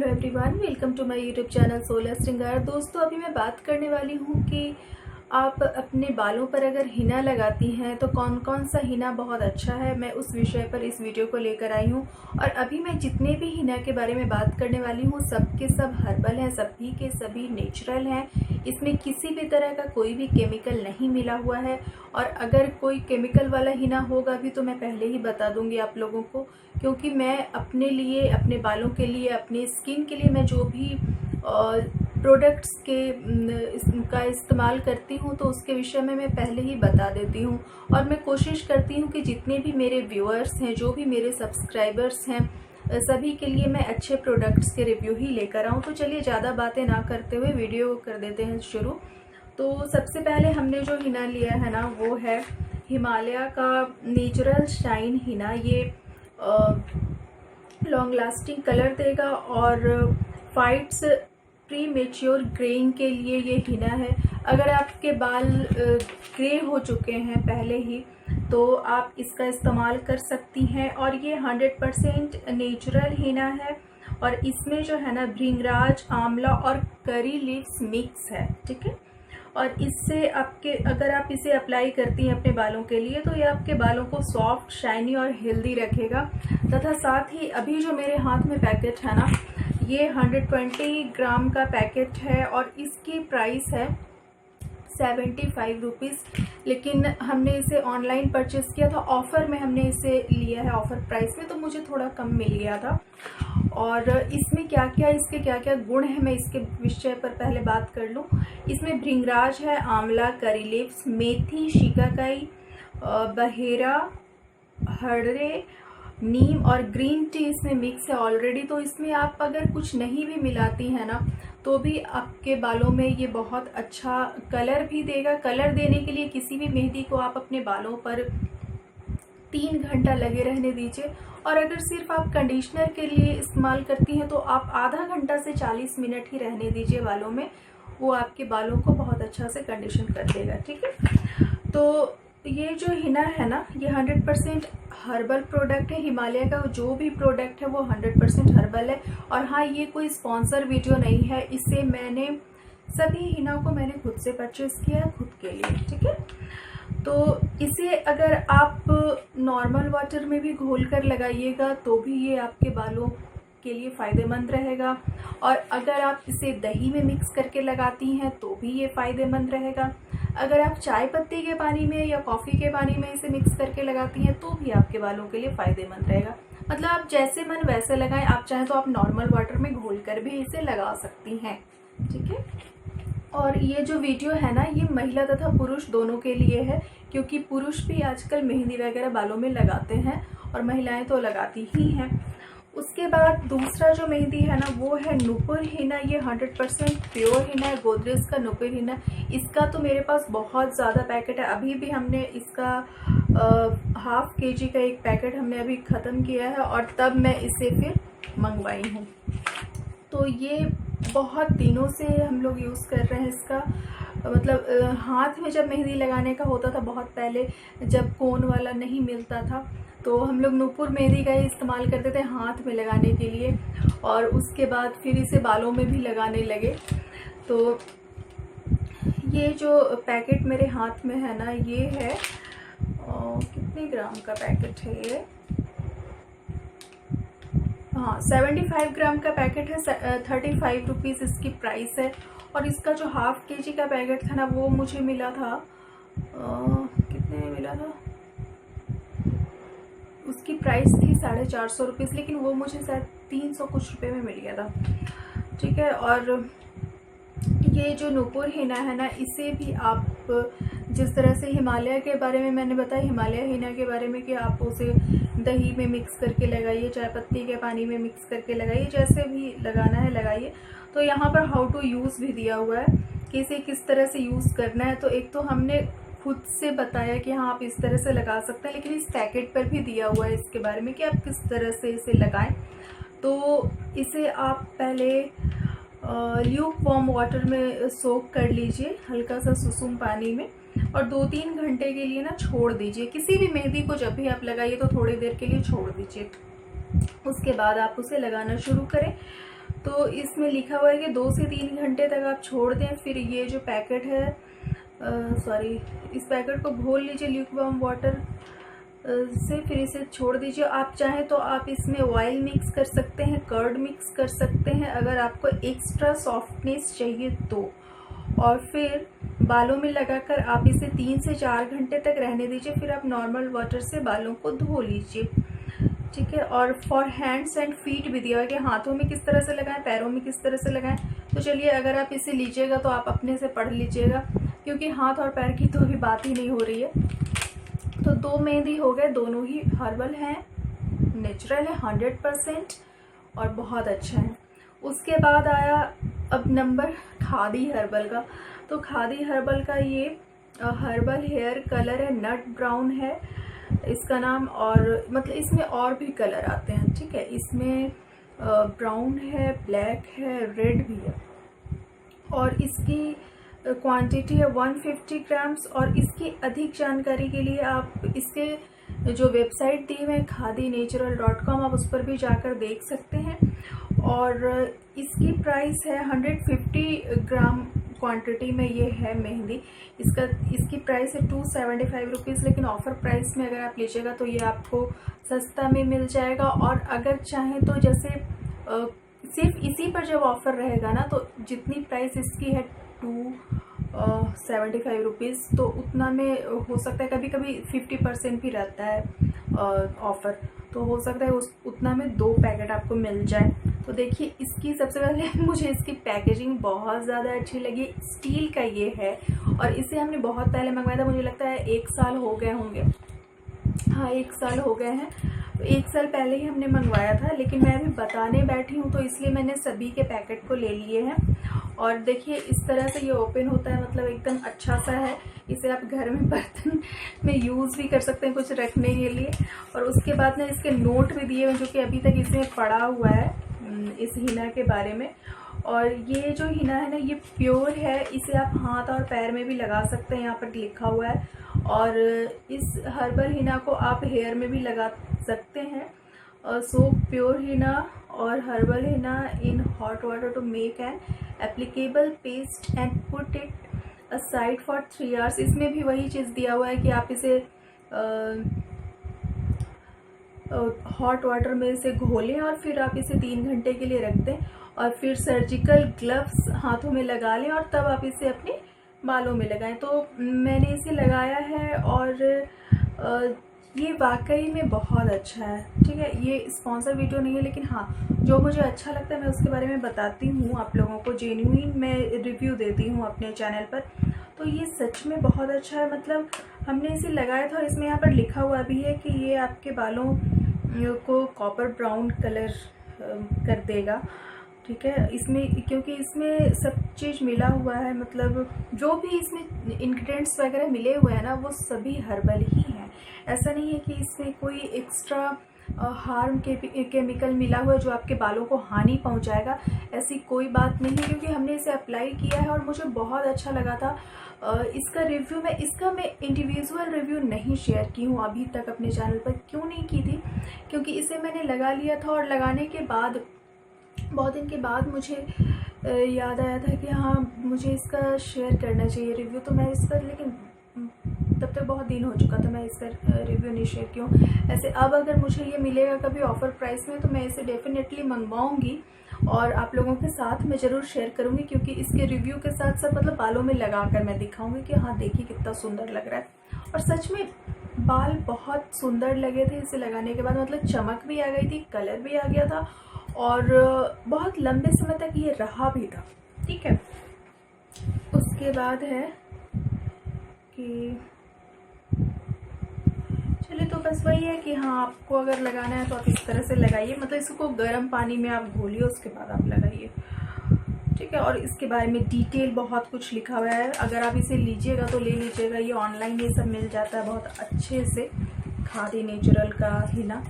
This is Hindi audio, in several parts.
Hello everyone, welcome to my YouTube channel solar Shringar. दोस्तों, अभी मैं बात करने वाली हूँ कि आप अपने बालों पर अगर हिना लगाती हैं तो कौन कौन सा हिना बहुत अच्छा है। मैं उस विषय पर इस वीडियो को लेकर आई हूँ। और अभी मैं जितने भी हिना के बारे में बात करने वाली हूँ सबके सब हर्बल हैं, सभी के सभी नेचुरल हैं। इसमें किसी भी तरह का कोई भी केमिकल नहीं मिला हुआ है। और अगर कोई केमिकल वाला हिना होगा भी तो मैं पहले ही बता दूंगी आप लोगों को, क्योंकि मैं अपने लिए, अपने बालों के लिए, अपने स्किन के लिए मैं जो भी प्रोडक्ट्स का इस्तेमाल करती हूँ तो उसके विषय में मैं पहले ही बता देती हूँ। और मैं कोशिश करती हूँ कि जितने भी मेरे व्यूअर्स हैं, जो भी मेरे सब्सक्राइबर्स हैं, सभी के लिए मैं अच्छे प्रोडक्ट्स के रिव्यू ही लेकर आऊँ। तो चलिए ज़्यादा बातें ना करते हुए वीडियो कर देते हैं शुरू। तो सबसे पहले हमने जो हिना लिया है ना वो है हिमालय का नेचुरल शाइन हिना। ये लॉन्ग लास्टिंग कलर देगा और फाइट्स प्री मेच्योर ग्रेइंग के लिए ये हिना है। अगर आपके बाल ग्रे हो चुके हैं पहले ही तो आप इसका इस्तेमाल कर सकती हैं। और ये 100% नेचुरल हिना है और इसमें जो है ना भृंगराज, आंवला और करी लीव्स मिक्स है, ठीक है। और इससे आपके, अगर आप इसे अप्लाई करती हैं अपने बालों के लिए तो ये आपके बालों को सॉफ्ट, शाइनी और हेल्दी रखेगा। तथा साथ ही अभी जो मेरे हाथ में पैकेट है ना, ये 120 ग्राम का पैकेट है और इसकी प्राइस है 75 रुपीज़। लेकिन हमने इसे ऑनलाइन परचेस किया था, ऑफ़र में हमने इसे लिया है, ऑफ़र प्राइस में, तो मुझे थोड़ा कम मिल गया था। और इसमें क्या क्या, इसके क्या क्या गुण हैं, मैं इसके विषय पर पहले बात कर लूँ। इसमें भृंगराज है, आंवला, करी लीव्स, मेथी, शिकाकाई, बहेरा, हरड़े, नीम और ग्रीन टी इसमें मिक्स है ऑलरेडी। तो इसमें आप अगर कुछ नहीं भी मिलाती हैं ना तो भी आपके बालों में ये बहुत अच्छा कलर भी देगा। कलर देने के लिए किसी भी मेहंदी को आप अपने बालों पर 3 घंटा लगे रहने दीजिए। और अगर सिर्फ आप कंडीशनर के लिए इस्तेमाल करती हैं तो आप आधा घंटा से 40 मिनट ही रहने दीजिए बालों में, वो आपके बालों को बहुत अच्छा से कंडीशन कर देगा, ठीक है। तो ये जो हिना है ना, ये 100% हर्बल प्रोडक्ट है। हिमालय का जो भी प्रोडक्ट है वो 100% हर्बल है। और हाँ, ये कोई स्पॉन्सर वीडियो नहीं है, इसे मैंने सभी हिना को मैंने खुद से परचेस किया है, खुद के लिए, ठीक है। तो इसे अगर आप नॉर्मल वाटर में भी घोल कर लगाइएगा तो भी ये आपके बालों के लिए फ़ायदेमंद रहेगा। और अगर आप इसे दही में मिक्स करके लगाती हैं तो भी ये फ़ायदेमंद रहेगा। अगर आप चाय पत्ती के पानी में या कॉफ़ी के पानी में इसे मिक्स करके लगाती हैं तो भी आपके बालों के लिए फ़ायदेमंद रहेगा। मतलब आप जैसे मन वैसे लगाएं। आप चाहें तो आप नॉर्मल वाटर में घोल कर भी इसे लगा सकती हैं, ठीक है। और ये जो वीडियो है ना, ये महिला तथा पुरुष दोनों के लिए है, क्योंकि पुरुष भी आजकल मेहंदी वगैरह बालों में लगाते हैं और महिलाएं तो लगाती ही हैं। उसके बाद दूसरा जो मेहंदी है ना वो है नुपुर हिना। ये 100% प्योर हिना है, गोदरेज का नुपुर हिना। इसका तो मेरे पास बहुत ज़्यादा पैकेट है। अभी भी हमने इसका 1/2 kg का एक पैकेट हमने अभी ख़त्म किया है और तब मैं इसे फिर मंगवाई हूँ। तो ये बहुत दिनों से हम लोग यूज़ कर रहे हैं इसका। मतलब हाथ में जब मेहंदी लगाने का होता था बहुत पहले, जब कोन वाला नहीं मिलता था, तो हम लोग नुपुर मेहंदी का ही इस्तेमाल करते थे हाथ में लगाने के लिए। और उसके बाद फिर इसे बालों में भी लगाने लगे। तो ये जो पैकेट मेरे हाथ में है ना, ये है कितने ग्राम का पैकेट है ये? हाँ, 75 ग्राम का पैकेट है। 35 रुपीज़ इसकी प्राइस है। और इसका जो 1/2 kg का पैकेट था ना वो मुझे मिला था, कितने में मिला था, उसकी प्राइस थी 450 रुपीज़, लेकिन वो मुझे शायद 300 कुछ रुपए में मिल गया था, ठीक है। और ये जो नुपुर हिना है ना, इसे भी आप जिस तरह से हिमालय के बारे में मैंने बताया, हिमालय हिना के बारे में कि आप उसे दही में मिक्स करके लगाइए, चाय पत्ती के पानी में मिक्स करके लगाइए, जैसे भी लगाना है लगाइए। तो यहाँ पर हाउ टू यूज़ भी दिया हुआ है कि इसे किस तरह से यूज़ करना है। तो एक तो हमने खुद से बताया कि हाँ आप इस तरह से लगा सकते हैं, लेकिन इस पैकेट पर भी दिया हुआ है इसके बारे में कि आप किस तरह से इसे लगाएं। तो इसे आप पहले ल्यूक वार्म वाटर में सोक कर लीजिए, हल्का सा सुसुम पानी में, और 2-3 घंटे के लिए ना छोड़ दीजिए। किसी भी मेहंदी को जब भी आप लगाइए तो थोड़ी देर के लिए छोड़ दीजिए। उसके बाद आप उसे लगाना शुरू करें। तो इसमें लिखा हुआ है कि 2 से 3 घंटे तक आप छोड़ दें। फिर ये जो पैकेट है इस पैकेट को घोल लीजिए ल्यूकवार्म वाटर से, फिर इसे छोड़ दीजिए। आप चाहें तो आप इसमें ऑयल मिक्स कर सकते हैं, कर्ड मिक्स कर सकते हैं अगर आपको एक्स्ट्रा सॉफ्टनेस चाहिए तो। और फिर बालों में लगाकर आप इसे 3 से 4 घंटे तक रहने दीजिए। फिर आप नॉर्मल वाटर से बालों को धो लीजिए, ठीक है। और फॉर हैंड्स एंड फीट भी दिया हुआ है कि हाथों में किस तरह से लगाएं, पैरों में किस तरह से लगाएं। तो चलिए, अगर आप इसे लीजिएगा तो आप अपने से पढ़ लीजिएगा, क्योंकि हाथ और पैर की तो अभी बात ही नहीं हो रही है। तो 2 मेहंदी हो गए, दोनों ही हर्बल हैं, नेचुरल है 100% और बहुत अच्छा है। उसके बाद आया अब नंबर खादी हर्बल का। तो खादी हर्बल का ये हर्बल हेयर कलर है, नट ब्राउन है इसका नाम, और मतलब इसमें और भी कलर आते हैं, ठीक है। इसमें ब्राउन है, ब्लैक है, रेड भी है, और इसकी क्वांटिटी है 150 ग्राम्स। और इसकी अधिक जानकारी के लिए आप इसके जो वेबसाइट दी हुई है khadinatural.com, आप उस पर भी जाकर देख सकते हैं। और इसकी प्राइस है 150 ग्राम क्वांटिटी में ये है मेहंदी। इसकी प्राइस है 275 रुपीज़, लेकिन ऑफ़र प्राइस में अगर आप लीजिएगा तो ये आपको सस्ता में मिल जाएगा। और अगर चाहें तो जैसे सिर्फ इसी पर जब ऑफ़र रहेगा ना, तो जितनी प्राइस इसकी है 275 रुपीज़, तो उतना में हो सकता है कभी कभी 50% भी रहता है ऑफ़र, तो हो सकता है उतना में 2 पैकेट आपको मिल जाए। तो देखिए, इसकी सबसे पहले मुझे इसकी पैकेजिंग बहुत ज़्यादा अच्छी लगी। स्टील का ये है, और इसे हमने बहुत पहले मंगवाया था, मुझे लगता है 1 साल हो गए होंगे, हाँ 1 साल हो गए हैं। तो 1 साल पहले ही हमने मंगवाया था, लेकिन मैं अभी बताने बैठी हूँ तो इसलिए मैंने सभी के पैकेट को ले लिए हैं। और देखिए, इस तरह से ये ओपन होता है, मतलब एकदम अच्छा सा है। इसे आप घर में बर्तन में यूज़ भी कर सकते हैं कुछ रखने के लिए। और उसके बाद ना इसके नोट भी दिए हुए, जो कि अभी तक इसमें पड़ा हुआ है इस हिना के बारे में। और ये जो हिना है ना, ये प्योर है, इसे आप हाथ और पैर में भी लगा सकते हैं, यहाँ पर लिखा हुआ है। और इस हर्बल हिना को आप हेयर में भी लगा सकते हैं। सो प्योर हिना और herbal henna in hot water to make an applicable paste and put it aside for 3 hours. इसमें भी वही चीज़ दिया हुआ है कि आप इसे हॉट वाटर में इसे घोलें और फिर आप इसे 3 घंटे के लिए रख दें, और फिर सर्जिकल ग्लव्स हाथों में लगा लें, और तब आप इसे अपने बालों में लगाएं। तो मैंने इसे लगाया है, और ये वाकई में बहुत अच्छा है, ठीक है। ये स्पॉन्सर वीडियो नहीं है, लेकिन हाँ, जो मुझे अच्छा लगता है मैं उसके बारे में बताती हूँ आप लोगों को, जेन्युइन मैं रिव्यू देती हूँ अपने चैनल पर। तो ये सच में बहुत अच्छा है, मतलब हमने इसे लगाया था, और इसमें यहाँ पर लिखा हुआ भी है कि ये आपके बालों को कॉपर ब्राउन कलर कर देगा, ठीक है। इसमें क्योंकि इसमें सब चीज़ मिला हुआ है, मतलब जो भी इसमें इंग्रेडिएंट्स वगैरह मिले हुए हैं ना, वो सभी हर्बल ही हैं। ऐसा नहीं है कि इसमें कोई एक्स्ट्रा हार्म केमिकल मिला हुआ है जो आपके बालों को हानि पहुंचाएगा, ऐसी कोई बात नहीं है। क्योंकि हमने इसे अप्लाई किया है और मुझे बहुत अच्छा लगा था। इसका रिव्यू मैं इंडिविजुअल रिव्यू नहीं शेयर की हूँ अभी तक अपने चैनल पर। क्यों नहीं की थी? क्योंकि इसे मैंने लगा लिया था, और लगाने के बाद बहुत दिन के बाद मुझे याद आया था कि हाँ, मुझे इसका शेयर करना चाहिए रिव्यू। तो मैं इसका, लेकिन तब तक बहुत दिन हो चुका था, मैं इसका रिव्यू नहीं शेयर की हूँ। ऐसे अब अगर मुझे ये मिलेगा कभी ऑफ़र प्राइस में, तो मैं इसे डेफिनेटली मंगवाऊँगी और आप लोगों के साथ मैं ज़रूर शेयर करूँगी। क्योंकि इसके रिव्यू के साथ साथ मतलब बालों में लगा कर मैं दिखाऊँगी कि हाँ देखिए कितना सुंदर लग रहा है। और सच में बाल बहुत सुंदर लगे थे इसे लगाने के बाद, मतलब चमक भी आ गई थी, कलर भी आ गया था, और बहुत लंबे समय तक ये रहा भी था, ठीक है। उसके बाद है कि चलिए, तो बस वही है कि हाँ, आपको अगर लगाना है तो आप इस तरह से लगाइए, मतलब इसको गर्म पानी में आप घोलिए, उसके बाद आप लगाइए, ठीक है। और इसके बारे में डिटेल बहुत कुछ लिखा हुआ है, अगर आप इसे लीजिएगा तो ले लीजिएगा, ये ऑनलाइन ये सब मिल जाता है बहुत अच्छे से। खादी नेचुरल का हिना,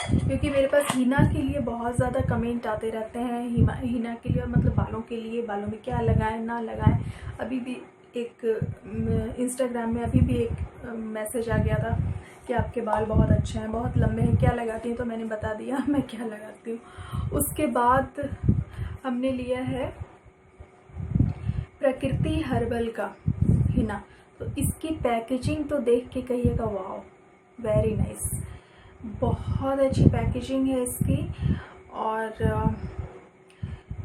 क्योंकि मेरे पास हिना के लिए बहुत ज़्यादा कमेंट आते रहते हैं, हिना के लिए, मतलब बालों के लिए, बालों में क्या लगाएं ना लगाएं। अभी भी एक इंस्टाग्राम में अभी भी एक मैसेज आ गया था कि आपके बाल बहुत अच्छे हैं, बहुत लंबे हैं, क्या लगाती हैं, तो मैंने बता दिया मैं क्या लगाती हूँ। उसके बाद हमने लिया है प्रकृति हर्बल का हिना। तो इसकी पैकेजिंग तो देख के कहिएगा वाओ, वेरी नाइस, बहुत अच्छी पैकेजिंग है इसकी। और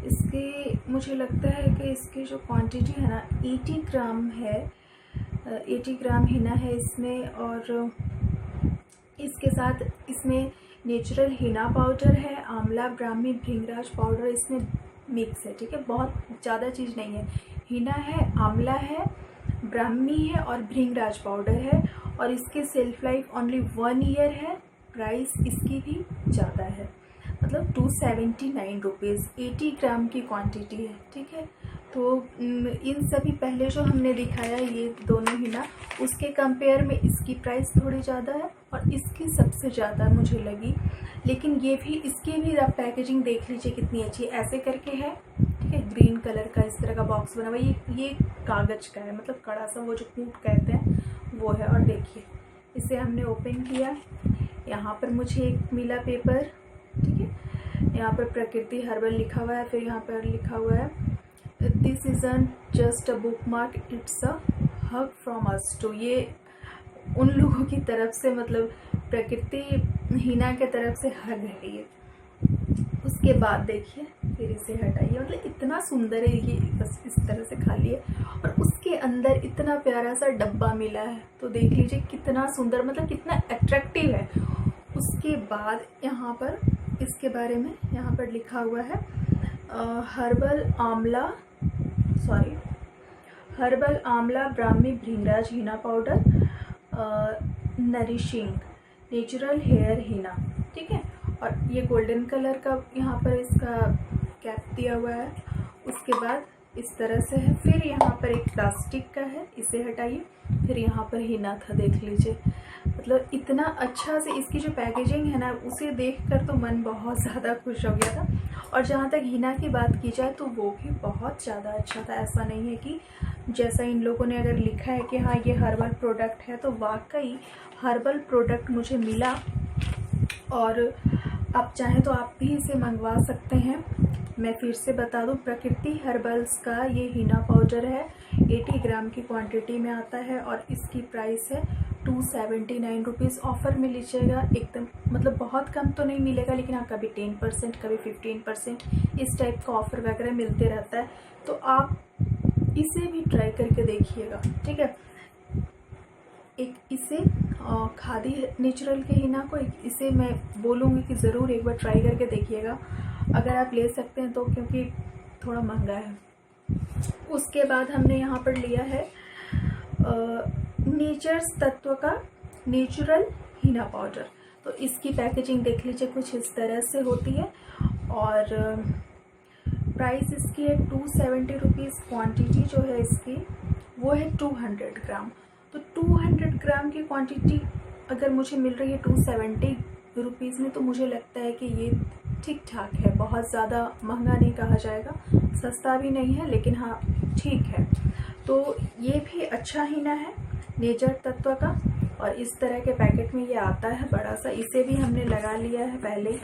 इसकी मुझे लगता है कि इसकी जो क्वांटिटी है ना 80 ग्राम है, 80 ग्राम हिना है इसमें। और इसके साथ इसमें नेचुरल हिना पाउडर है, आंवला, ब्राह्मी, भृंगराज पाउडर इसमें मिक्स है, ठीक है, बहुत ज़्यादा चीज़ नहीं है। हिना है, आंवला है, ब्राह्मी है और भृंगराज पाउडर है। और इसकी सेल्फ लाइफ ओनली 1 ईयर है। प्राइस इसकी भी ज़्यादा है, मतलब 279 रुपीज़, 80 ग्राम की क्वांटिटी है, ठीक है। तो इन सभी पहले जो हमने दिखाया ये दोनों हिना, उसके कंपेयर में इसकी प्राइस थोड़ी ज़्यादा है और इसकी सबसे ज़्यादा मुझे लगी। लेकिन ये भी, इसकी भी आप पैकेजिंग देख लीजिए कितनी अच्छी, ऐसे करके है, ठीक है, ग्रीन कलर का इस तरह का बॉक्स बना हुआ है। ये कागज़ का है, मतलब कड़ा सा, वो जो कूट कहते हैं वो है। और देखिए इसे हमने ओपन किया, यहाँ पर मुझे एक मिला पेपर, ठीक है, यहाँ पर प्रकृति हर्बल लिखा हुआ है। फिर यहाँ पर लिखा हुआ है this is just a bookmark, it's a hug from us too. ये उन लोगों की तरफ से, मतलब प्रकृति हिना के तरफ से हग है ये। उसके बाद देखिए, फिर इसे हटाइए, मतलब इतना सुंदर है ये, बस इस तरह से खाली है। और उसके अंदर इतना प्यारा सा डब्बा मिला है, तो देख लीजिए कितना सुंदर, मतलब कितना अट्रैक्टिव है। उसके बाद यहाँ पर इसके बारे में यहाँ पर लिखा हुआ है herbal amla, brahmi, bhringraj henna powder, nourishing natural hair henna, ठीक है। और ये गोल्डन कलर का यहाँ पर इसका कैप दिया हुआ है। उसके बाद इस तरह से है। फिर यहाँ पर एक प्लास्टिक का है, इसे हटाइए। फिर यहाँ पर हिना था, देख लीजिए, मतलब इतना अच्छा से इसकी जो पैकेजिंग है ना, उसे देखकर तो मन बहुत ज़्यादा खुश हो गया था। और जहाँ तक हिना की बात की जाए तो वो भी बहुत ज़्यादा अच्छा था। ऐसा नहीं है कि जैसा इन लोगों ने अगर लिखा है कि हाँ ये हर्बल प्रोडक्ट है, तो वाकई हर्बल प्रोडक्ट मुझे मिला। और आप चाहें तो आप भी इसे मंगवा सकते हैं। मैं फिर से बता दूं, प्रकृति हर्बल्स का ये हिना पाउडर है, 80 ग्राम की क्वांटिटी में आता है और इसकी प्राइस है 279 रुपीज़। ऑफ़र में लीजिएगा एकदम, मतलब बहुत कम तो नहीं मिलेगा, लेकिन हाँ कभी 10%, कभी 15% इस टाइप का ऑफ़र वगैरह मिलते रहता है। तो आप इसे भी ट्राई करके देखिएगा, ठीक है। एक इसे खादी नेचुरल के हिना को, इसे मैं बोलूँगी कि ज़रूर एक बार ट्राई करके देखिएगा अगर आप ले सकते हैं तो, क्योंकि थोड़ा महंगा है। उसके बाद हमने यहाँ पर लिया है नेचर्स तत्व का नेचुरल हिना पाउडर। तो इसकी पैकेजिंग देख लीजिए, कुछ इस तरह से होती है। और प्राइस इसकी है 270 रुपीज़। क्वान्टिटी जो है इसकी वो है 200 ग्राम। तो 200 ग्राम की क्वांटिटी अगर मुझे मिल रही है 270 रुपीज़ में, तो मुझे लगता है कि ये ठीक ठाक है। बहुत ज़्यादा महंगा नहीं कहा जाएगा, सस्ता भी नहीं है, लेकिन हाँ ठीक है। तो ये भी अच्छा हिना है नेचर तत्व का। और इस तरह के पैकेट में ये आता है बड़ा सा। इसे भी हमने लगा लिया है पहले ही।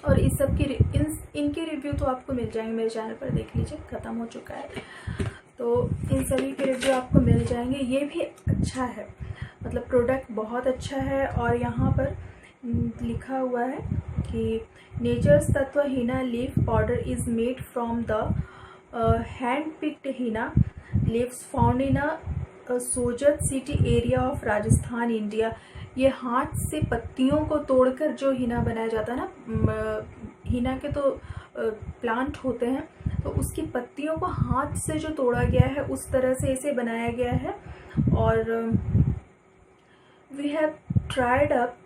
और इस सब की इनके रिव्यू तो आपको मिल जाएंगे मेरे चैनल पर, देख लीजिए, ख़त्म हो चुका है। तो इन सभी के रिव्यू आपको मिल जाएंगे। ये भी अच्छा है, मतलब प्रोडक्ट बहुत अच्छा है। और यहाँ पर लिखा हुआ है कि नेचर्स तत्व Hina leaf powder is made from the hand picked Hina leaves found in Sojat city area of Rajasthan, India. ये हाथ से पत्तियों को तोड़कर जो हिना बनाया जाता है ना, हिना के तो प्लांट होते हैं, तो उसकी पत्तियों को हाथ से जो तोड़ा गया है उस तरह से इसे बनाया गया है। और we have tried up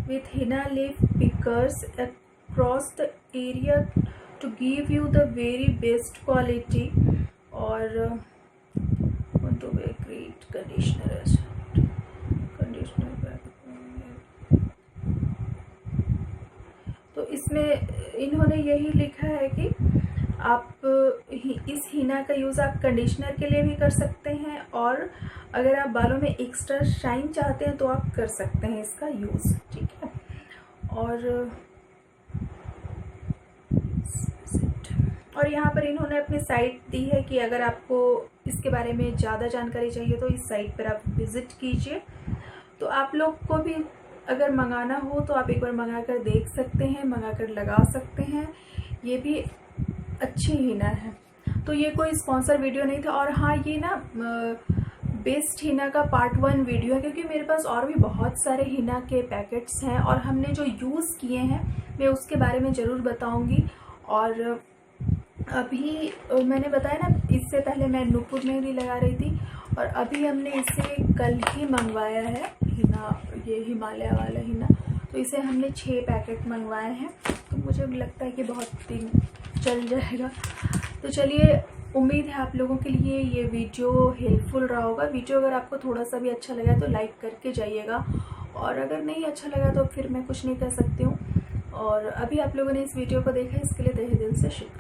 with henna leaf pickers across the area to give you the very best quality. और to be a great conditioner. तो इसमें इन्होंने यही लिखा है कि आप इस हिना का यूज़ आप कंडीशनर के लिए भी कर सकते हैं, और अगर आप बालों में एक्स्ट्रा शाइन चाहते हैं तो आप कर सकते हैं इसका यूज़, ठीक है। और यहाँ पर इन्होंने अपनी साइट दी है कि अगर आपको इसके बारे में ज़्यादा जानकारी चाहिए तो इस साइट पर आप विज़िट कीजिए। तो आप लोग को भी अगर मंगाना हो तो आप एक बार मंगा कर देख सकते हैं, मंगा कर लगा सकते हैं, ये भी अच्छी हिना है। तो ये कोई स्पॉन्सर वीडियो नहीं था। और हाँ, ये ना बेस्ट हिना का पार्ट 1 वीडियो है, क्योंकि मेरे पास और भी बहुत सारे हिना के पैकेट्स हैं और हमने जो यूज़ किए हैं मैं उसके बारे में ज़रूर बताऊंगी। और अभी मैंने बताया ना, इससे पहले मैं नूपुर में भी लगा रही थी, और अभी हमने इसे कल ही मंगवाया है हिना, ये हिमालय वाला हिना। तो इसे हमने 6 पैकेट मंगवाए हैं, तो मुझे लगता है कि बहुत दिन चल जाएगा। तो चलिए, उम्मीद है आप लोगों के लिए ये वीडियो हेल्पफुल रहा होगा। वीडियो अगर आपको थोड़ा सा भी अच्छा लगा तो लाइक करके जाइएगा, और अगर नहीं अच्छा लगा तो फिर मैं कुछ नहीं कर सकती हूँ। और अभी आप लोगों ने इस वीडियो को देखा, इसके लिए तहे दिल से शुक्रिया।